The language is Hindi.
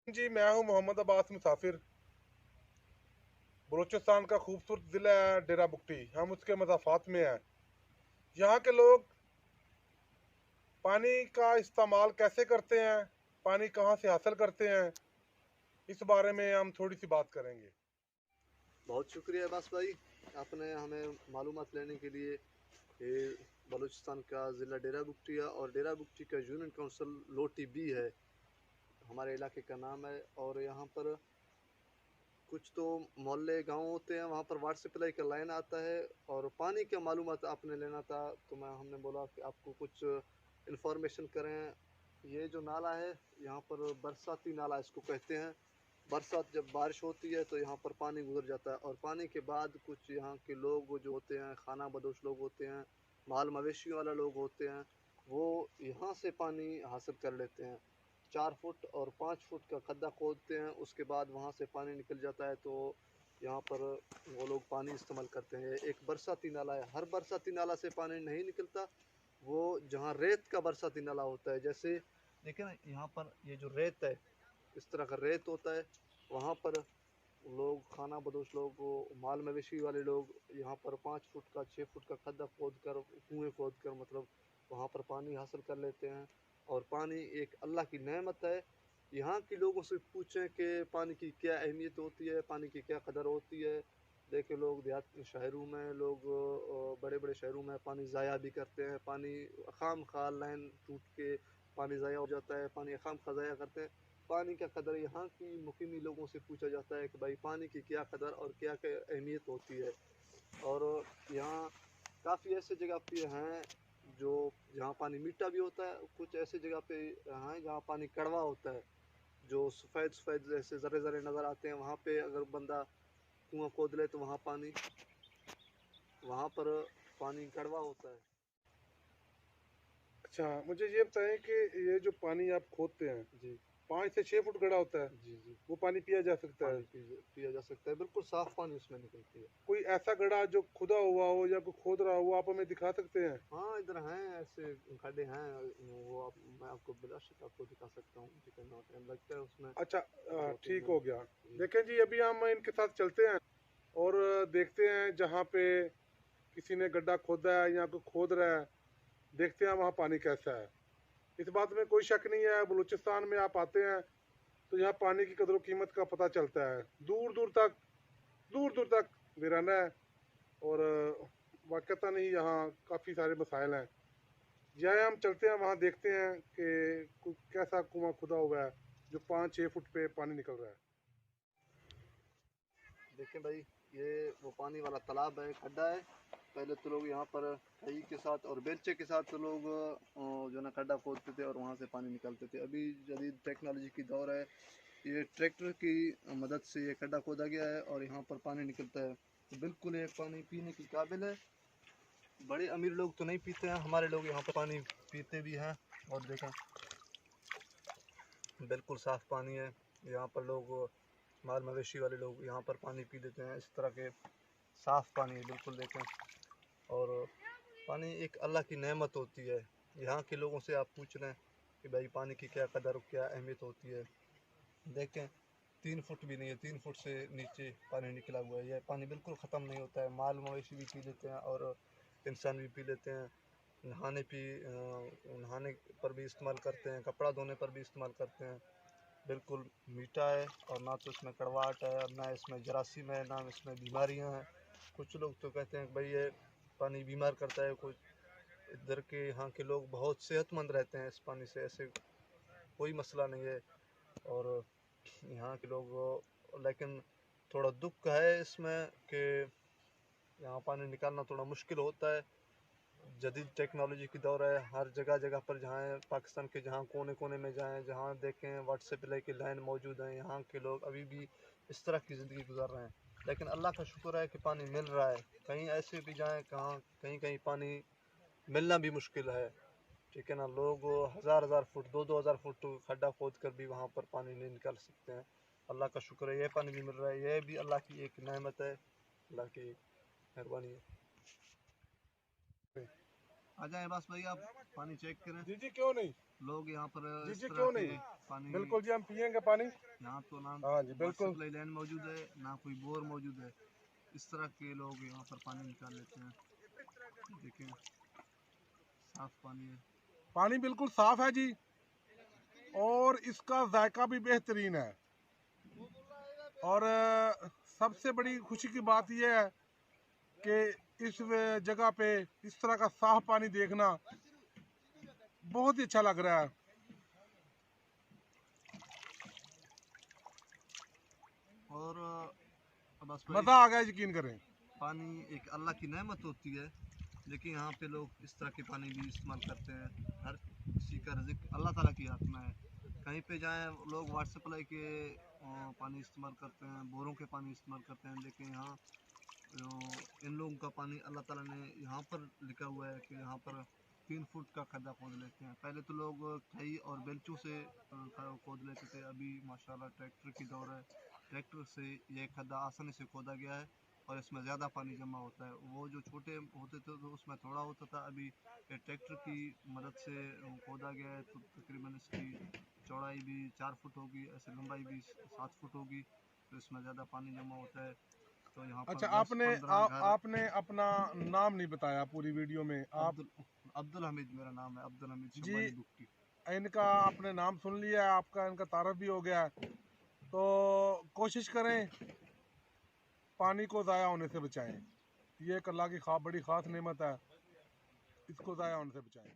जी, मैं हूं मोहम्मद अब्बास मुसाफिर। बलूचिस्तान का खूबसूरत ज़िला है डेरा बुगटी। हम उसके मज़ाफ़ात में हैं। यहाँ के लोग पानी का इस्तेमाल कैसे करते हैं, पानी कहाँ से हासिल करते हैं, इस बारे में हम थोड़ी सी बात करेंगे। बहुत शुक्रिया अब्बास भाई, आपने हमें मालूमात लेने के लिए। ये बलूचिस्तान का ज़िला डेरा बुगटी है और डेरा बुगटी का यूनियन काउंसिल लोटी बी है, हमारे इलाके का नाम है। और यहाँ पर कुछ तो मोहल्ले गांव होते हैं, वहाँ पर वाटर सप्लाई का लाइन आता है और पानी का मालूमात आपने लेना था, तो हमने बोला कि आपको कुछ इंफॉर्मेशन करें। ये जो नाला है यहाँ पर बरसाती नाला इसको कहते हैं। बरसात जब बारिश होती है तो यहाँ पर पानी गुजर जाता है और पानी के बाद कुछ यहाँ के लोग जो होते हैं, खाना बदोश लोग होते हैं, माल मवेशियों वाला लोग होते हैं, वो यहाँ से पानी हासिल कर लेते हैं। 4 फुट और 5 फुट का खड्डा खोदते हैं, उसके बाद वहाँ से पानी निकल जाता है। तो यहाँ पर वो लोग पानी इस्तेमाल करते हैं। एक बरसाती नाला है, हर बरसाती नाला से पानी नहीं निकलता। वो जहाँ रेत का बरसाती नाला होता है, जैसे देखिए ना यहाँ पर ये जो रेत है, इस तरह का रेत होता है, वहाँ पर लोग खाना बदोश लोग, माल मवेशी वाले लोग यहाँ पर 5 फुट का 6 फुट का खड्डा खोद कर, कुएँ खोद कर, मतलब वहाँ पर पानी हासिल कर लेते हैं। और पानी एक अल्लाह की नेमत है। यहाँ के लोगों से पूछें कि पानी की क्या अहमियत होती है, पानी की क्या कदर होती है। देखे लोग देहात शहरों में लोग, बड़े बड़े शहरों में पानी ज़ाया भी करते हैं। पानी खाम खा लाइन टूट के पानी ज़ाया हो जाता है, पानी खाम खा ज़ाया करते हैं। पानी का कदर यहाँ की मुकीमी लोगों से पूछा जाता है कि भाई पानी की क्या कदर और क्या क्या अहमियत होती है। और यहाँ काफ़ी ऐसे जगह पे हैं जो जहाँ पानी मीठा भी होता है, कुछ ऐसे जगह पे हैं जहाँ पानी कड़वा होता है, जो सफ़ेद सफ़ेद जैसे ज़रे ज़रे नज़र आते हैं। वहाँ पे अगर बंदा कुआं खोद ले तो वहाँ पर पानी कड़वा होता है। अच्छा, मुझे ये बताएं कि ये जो पानी आप खोदते हैं, जी 5 से 6 फुट गड़ा होता है, जी जी। वो पानी पिया जा सकता है? पानी पिया जा सकता है, बिल्कुल साफ़ पानी उसमें निकलती है। कोई ऐसा गड़ा जो खुदा हुआ हो या कोई खोद रहा हो, वो आप हमें दिखा सकते हैं? हाँ, इधर हैं ऐसे खड्डे हैं। वो मैं आपको बिलाशक आपको दिखा सकता हूँ, जितना टाइम लगता है उसमें। अच्छा, 2-3 ठीक हो मिनट। गया। जी देखें जी, अभी हम इनके साथ चलते हैं और देखते हैं जहाँ पे किसी ने गड्ढा खोदा है या कोई खोद रहा है, देखते हैं वहाँ पानी कैसा है। इस बात में कोई शक नहीं है, बलूचिस्तान में आप आते हैं तो यहाँ पानी की कदर कीमत का पता चलता है। दूर दूर तक वीराना है और वाकई ही यहाँ काफ़ी सारे मसाइल हैं। यहाँ हम चलते हैं, वहाँ देखते हैं कि कैसा कुआं खुदा हुआ है जो 5-6 फुट पे पानी निकल रहा है। देखें भाई, ये वो पानी वाला तालाब है, खड्डा है। पहले तो लोग यहाँ पर कई के साथ और बेलचे के साथ तो लोग जो ना खड्डा खोदते थे और वहाँ से पानी निकालते थे। अभी जदीद टेक्नोलॉजी की दौर है, ये ट्रैक्टर की मदद से ये खड्डा खोदा गया है और यहाँ पर पानी निकलता है। तो बिल्कुल ये पानी पीने के काबिल है। बड़े अमीर लोग तो नहीं पीते हैं, हमारे लोग यहाँ पर पानी पीते भी हैं। और देखें, बिल्कुल साफ़ पानी है। यहाँ पर लोग, माल मवेशी वाले लोग यहाँ पर पानी पी लेते हैं। इस तरह के साफ़ पानी है बिल्कुल। देखें, और पानी एक अल्लाह की नेमत होती है। यहाँ के लोगों से आप पूछ लें कि भाई पानी की क्या कदर क्या अहमियत होती है। देखें, 3 फुट भी नहीं है, 3 फुट से नीचे पानी निकला हुआ है। यह पानी बिल्कुल ख़त्म नहीं होता है। माल मवेशी भी पी लेते हैं और इंसान भी पी लेते हैं। नहाने पर भी इस्तेमाल करते हैं, कपड़ा धोने पर भी इस्तेमाल करते हैं। बिल्कुल मीठा है और ना तो इसमें कड़वाहट है, ना इसमें जरासीम है, ना इसमें बीमारियां हैं। कुछ लोग तो कहते हैं कि भाई ये पानी बीमार करता है। कुछ इधर के यहाँ के लोग बहुत सेहतमंद रहते हैं इस पानी से, ऐसे कोई मसला नहीं है। और यहाँ के लोग, लेकिन थोड़ा दुख है इसमें कि यहाँ पानी निकालना थोड़ा मुश्किल होता है। जदीद टेक्नोलॉजी की दौर है, हर जगह जगह पर जहाँ पाकिस्तान के जहाँ कोने कोने में जाएँ, जहाँ देखें व्हाट्सएप की लाइन मौजूद है। यहाँ के लोग अभी भी इस तरह की ज़िंदगी गुजार रहे हैं। लेकिन अल्लाह का शुक्र है कि पानी मिल रहा है। कहीं ऐसे भी जाएँ, कहाँ कहीं कहीं पानी मिलना भी मुश्किल है। ठीक है ना, लोग हज़ार हज़ार फुट, दो दो हज़ार फुट खड्डा खोद कर भी वहाँ पर पानी नहीं निकाल सकते हैं। अल्लाह का शुक्र है, ये पानी भी मिल रहा है। ये भी अल्लाह की एक नेमत है, अल्लाह की मेहरबानी है। आ जाए बस भाई, आप पानी चेक करें। जी जी, क्यों नहीं। लोग यहाँ पर जी इस जी, तरह क्यों के नहीं। पानी बिल्कुल जी, हम पियेंगे पानी। यहाँ तो ना हाँ जी, बिल्कुल। सप्लाई लाइन मौजूद है, ना कोई बोर मौजूद है। इस तरह के लोग यहाँ पर पानी निकाल लेते हैं। देखें, साफ पानी है। पानी बिल्कुल साफ है जी, और इसका जायका भी बेहतरीन है। और सबसे बड़ी खुशी की बात यह है कि इस जगह पे इस तरह का साफ पानी देखना बहुत ही अच्छा लग रहा है। और बस भाई, मज़ा आ गया, यकीन करें। पानी एक अल्लाह की नेमत होती है, लेकिन यहाँ पे लोग इस तरह के पानी भी इस्तेमाल करते हैं। हर किसी का रिज़्क़ अल्लाह ताला की हाथ में है। कहीं पे जाएं लोग वाटर सप्लाई के पानी इस्तेमाल करते हैं, बोरों के पानी इस्तेमाल करते हैं, लेकिन यहाँ इन लोगों का पानी अल्लाह ताला ने यहाँ पर लिखा हुआ है कि यहाँ पर 3 फुट का खड्डा खोद लेते हैं। पहले तो लोग कई और बेल्चों से खोद लेते थे। अभी माशाल्लाह ट्रैक्टर की दौर है, ट्रैक्टर से ये खड्डा आसानी से खोदा गया है और इसमें ज़्यादा पानी जमा होता है। वो जो छोटे होते थे तो उसमें थोड़ा होता था, अभी ये ट्रैक्टर की मदद से खोदा गया है, तो तकरीबन इसकी चौड़ाई भी 4 फुट होगी, ऐसे लंबाई भी 7 फुट होगी, तो इसमें ज़्यादा पानी जमा होता है। तो यहाँ पर अच्छा, 10-15 घर। आपने अपना नाम नहीं बताया पूरी वीडियो में। आप अब्दुल अब्दुल हमीद मेरा नाम है, अब्दुल हमीद जी, शंबानी बुक्टी। इनका आपने नाम सुन लिया है, आपका इनका तारफ भी हो गया है। तो कोशिश करें पानी को ज़ाया होने से बचाएं। ये एक अल्लाह की बड़ी ख़ास नेमत है, इसको ज़ाया होने से बचाएं।